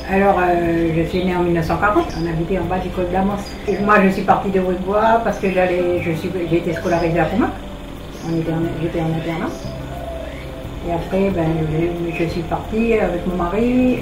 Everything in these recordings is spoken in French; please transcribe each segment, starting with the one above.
Alors, je suis née en 1940, on habitait en bas du col d'Amos. Et moi, je suis partie de Haute-Bois parce que j'ai été scolarisée à Poumac. J'étais en internat. Et après, ben, je suis partie avec mon mari,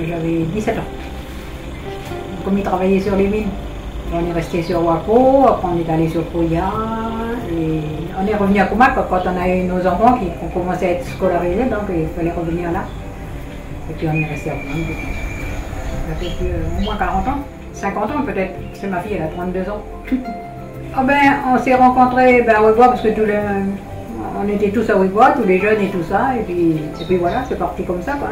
j'avais 17 ans. Comme il travaillait sur les mines, on est resté sur Waco, après on est allé sur Pouya, et on est revenu à Poumac quand on a eu nos enfants qui ont commencé à être scolarisés, donc il fallait revenir là. Et puis on est resté à Poumac. Ça fait au moins 40 ans, 50 ans peut-être, parce que ma fille elle a 32 ans. Oh ben, on s'est rencontrés à Haute-Bois parce que on était tous à Haute-Bois, tous les jeunes et tout ça, et puis voilà, c'est parti comme ça quoi.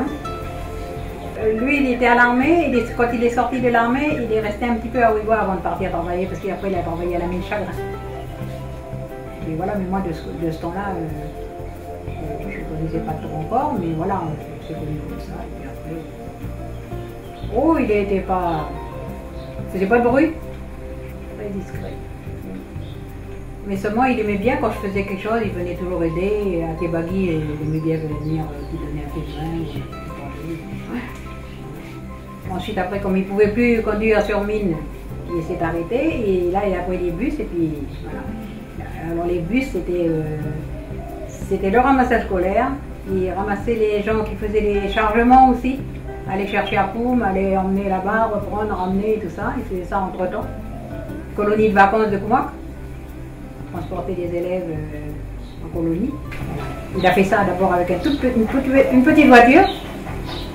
Lui il était à l'armée, quand il est sorti de l'armée, il est resté un petit peu à Haute-Bois avant de partir travailler, parce qu'après il a travaillé à la mine Chagrin. Et puis voilà, mais moi de ce temps-là, je ne connaissais pas trop encore, mais voilà, on s'est connus comme ça, et puis après... Oh, il n'était pas... Il faisait pas de bruit. Très discret. Mais seulement, il aimait bien quand je faisais quelque chose, il venait toujours aider. À Tébagui, il aimait bien venir lui donner un peu de vin. Ensuite, après, comme il ne pouvait plus conduire sur mine, il s'est arrêté. Et là, il a pris des bus, et puis voilà. Alors, les bus, c'était le ramassage scolaire. Il ramassait les gens qui faisaient les chargements aussi. Aller chercher à Poum, aller emmener là-bas, reprendre, ramener et tout ça. Il faisait ça entre-temps. Colonie de vacances de Poumac. Transporter des élèves en colonie. Il a fait ça d'abord avec une petite voiture.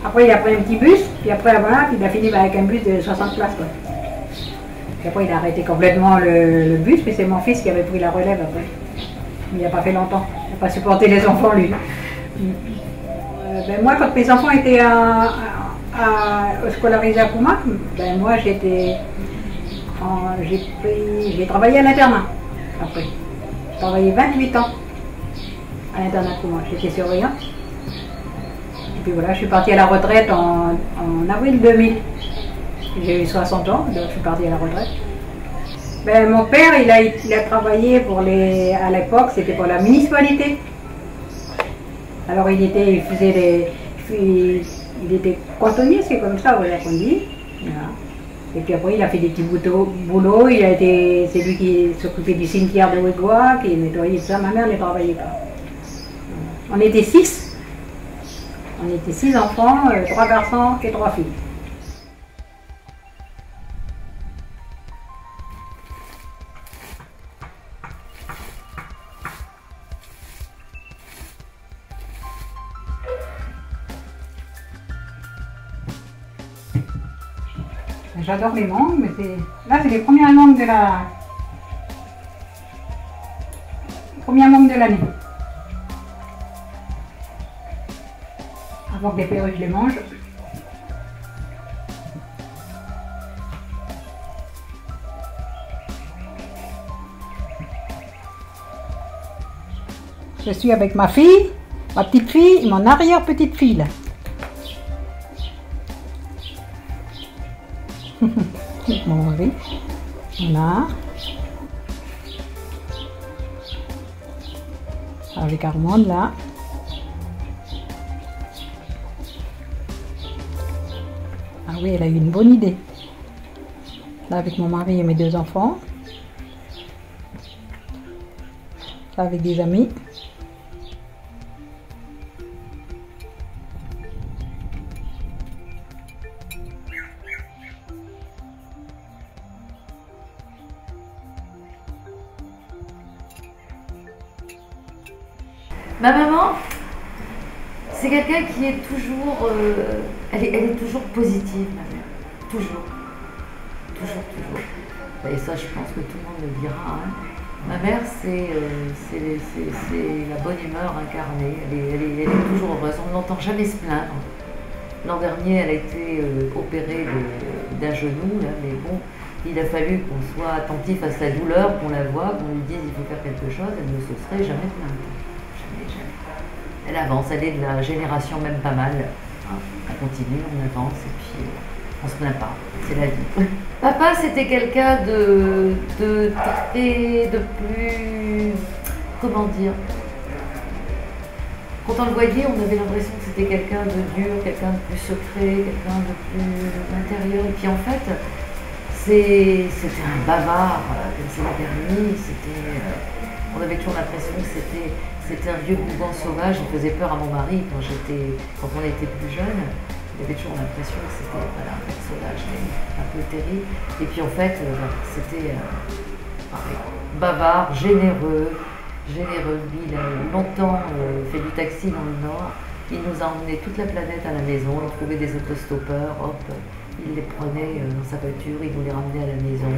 Après, il a pris un petit bus. Puis après, voilà, puis il a fini avec un bus de 60 places. Quoi. Puis après, il a arrêté complètement le bus. Mais c'est mon fils qui avait pris la relève après. Il n'a pas fait longtemps. Il n'a pas supporté les enfants, lui. Ben, moi, quand mes enfants étaient scolarisés à Poumac, ben, moi, j'ai travaillé à l'internat. Après, j'ai travaillé 28 ans à l'internat de Poumac. J'étais surveillante. Et puis voilà, je suis partie à la retraite en avril 2000. J'ai eu 60 ans, donc je suis partie à la retraite. Ben, mon père, il a travaillé à l'époque, c'était pour la municipalité. Alors il était cantonnier, c'est comme ça, voilà qu'on dit. Voilà. Et puis après il a fait des petits boulots, c'est lui qui s'occupait du cimetière de Haute-Bois, qui nettoyait ça. Ma mère ne travaillait pas. On était 6. On était 6 enfants, 3 garçons et 3 filles. J'adore les mangues, mais là c'est les premières mangues de l'année. Avant que les perruches les mangent. Je suis avec ma fille, ma petite fille et mon arrière-petite fille là. Mon mari, voilà. Avec Armande là. Ah oui, elle a eu une bonne idée. Là avec mon mari et mes 2 enfants. Là avec des amis. Ma maman, c'est quelqu'un qui est toujours... elle est toujours positive, ma mère. Toujours. Toujours, toujours. Et ça, je pense que tout le monde le dira. Hein. Ma mère, c'est la bonne humeur incarnée. Elle est toujours heureuse. On ne l'entend jamais se plaindre. L'an dernier, elle a été opérée d'un genou, là, mais bon, il a fallu qu'on soit attentif à sa douleur, qu'on la voie, qu'on lui dise il faut faire quelque chose. Elle ne se serait jamais plainte. Elle avance, elle est de la génération même pas mal. On continue, on avance et puis on se plaint pas. C'est la vie. Papa, c'était quelqu'un de plus... Comment dire? quand on le voyait, on avait l'impression que c'était quelqu'un de dur, quelqu'un de plus secret, quelqu'un de plus intérieur. Et puis en fait, c'était un bavard, comme c'est la dernière. On avait toujours l'impression que c'était un vieux bougon sauvage. Il faisait peur à mon mari quand on était plus jeune. Il avait toujours l'impression que c'était un mec sauvage, un peu terrible. Et puis en fait, c'était pareil, bavard, généreux. Lui, il a longtemps fait du taxi dans le Nord. Il nous a emmené toute la planète à la maison. Il trouvait des autostoppeurs, hop, il les prenait dans sa voiture, il nous les ramenait à la maison.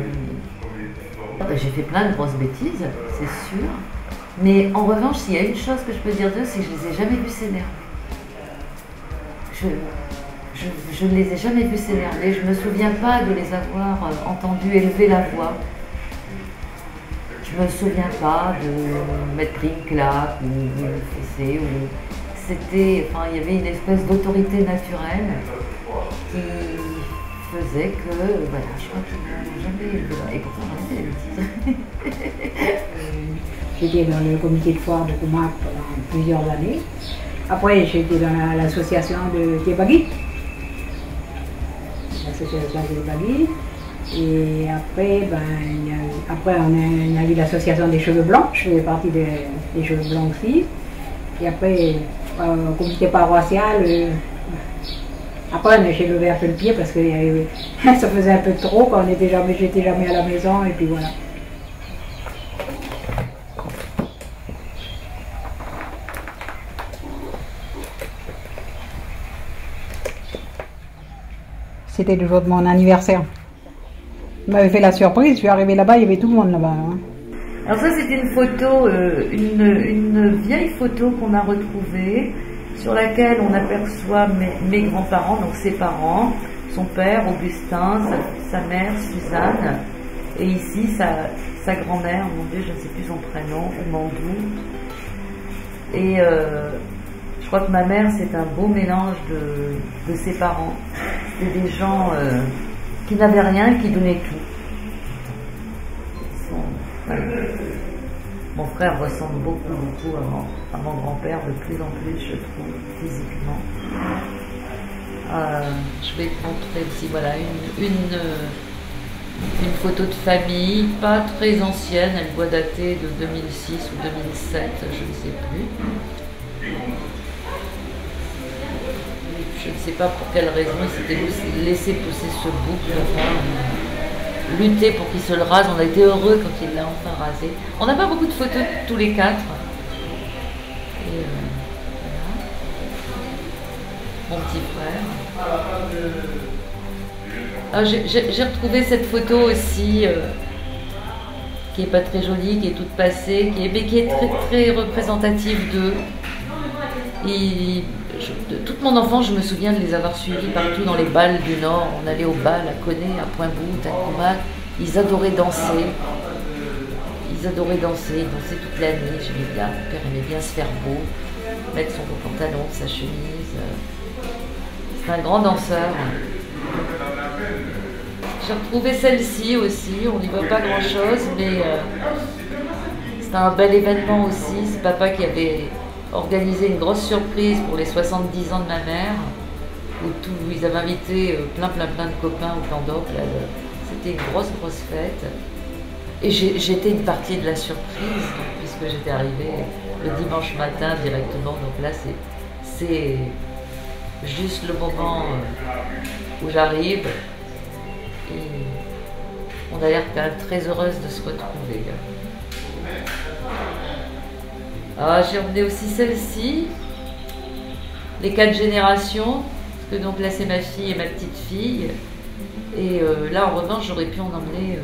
J'ai fait plein de grosses bêtises, c'est sûr. Mais en revanche, s'il y a une chose que je peux dire d'eux, c'est que je les ai jamais vus s'énerver. Je ne les ai jamais vus s'énerver. Je ne me souviens pas de les avoir entendus élever la voix. Je ne me souviens pas de m'être pris une claque ou une fessée. Il y avait une espèce d'autorité naturelle qui faisait que, voilà, je crois qu'ils n'ont jamais élevé la voix. Et pourtant, j'en ai fait des bêtises. J'étais dans le comité de foire de Comac pendant plusieurs années. Après, j'étais dans l'association de Tébagui. L'association de Tébagui. Et après, il y a eu l'association des cheveux blancs. Je faisais partie des cheveux blancs aussi. Et après, au comité paroissial, après j'ai levé un peu le pied parce que ça faisait un peu trop quand j'étais jamais à la maison. Et puis voilà. C'était le jour de mon anniversaire. Il m'avait fait la surprise, je suis arrivée là-bas, il y avait tout le monde là-bas. Hein. Alors ça c'est une photo, une vieille photo qu'on a retrouvée, sur laquelle on aperçoit mes grands-parents, donc ses parents, son père Augustin, sa mère Suzanne, et ici sa grand-mère, mon Dieu, je ne sais plus son prénom, Mandou. Et je crois que ma mère, c'est un beau mélange de ses parents. C'était des gens qui n'avaient rien et qui donnaient tout. Voilà. Mon frère ressemble beaucoup à mon grand-père, de plus en plus, je trouve, physiquement. Je vais te montrer ici, voilà, une photo de famille, pas très ancienne, elle doit dater de 2006 ou 2007, je ne sais plus. Je ne sais pas pour quelle raison il s'était laissé pousser ce bouc, lutter pour qu'il se le rase. On a été heureux quand il l'a enfin rasé. On n'a pas beaucoup de photos tous les quatre. Et voilà. Mon petit frère. J'ai retrouvé cette photo aussi, qui n'est pas très jolie, qui est toute passée, mais qui est très très représentative d'eux. Toute mon enfance, je me souviens de les avoir suivis partout dans les bals du Nord. On allait au bal à Coné, à Pointe-Bout, à Comac. Ils adoraient danser. Ils dansaient toute l'année. J'aimais bien. Mon père aimait bien se faire beau, mettre son beau pantalon, sa chemise. C'est un grand danseur. J'ai retrouvé celle-ci aussi. On n'y voit pas grand-chose, mais c'était un bel événement aussi. C'est papa qui avait organisé une grosse surprise pour les 70 ans de ma mère, où ils avaient invité plein de copains au plan d'Oc. C'était une grosse fête. Et j'étais une partie de la surprise, puisque j'étais arrivée le dimanche matin directement. Donc là, c'est juste le moment où j'arrive. Et on a l'air quand même très heureuse de se retrouver. J'ai emmené aussi celle-ci, les 4 générations, parce que donc là c'est ma fille et ma petite fille. Et là en revanche j'aurais pu en emmener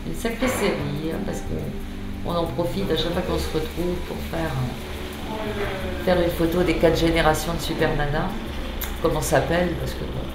une sacrée série, hein, parce qu'on en profite à chaque fois qu'on se retrouve pour faire une photo des 4 générations de Super Nana, comme on s'appelle, parce que bon,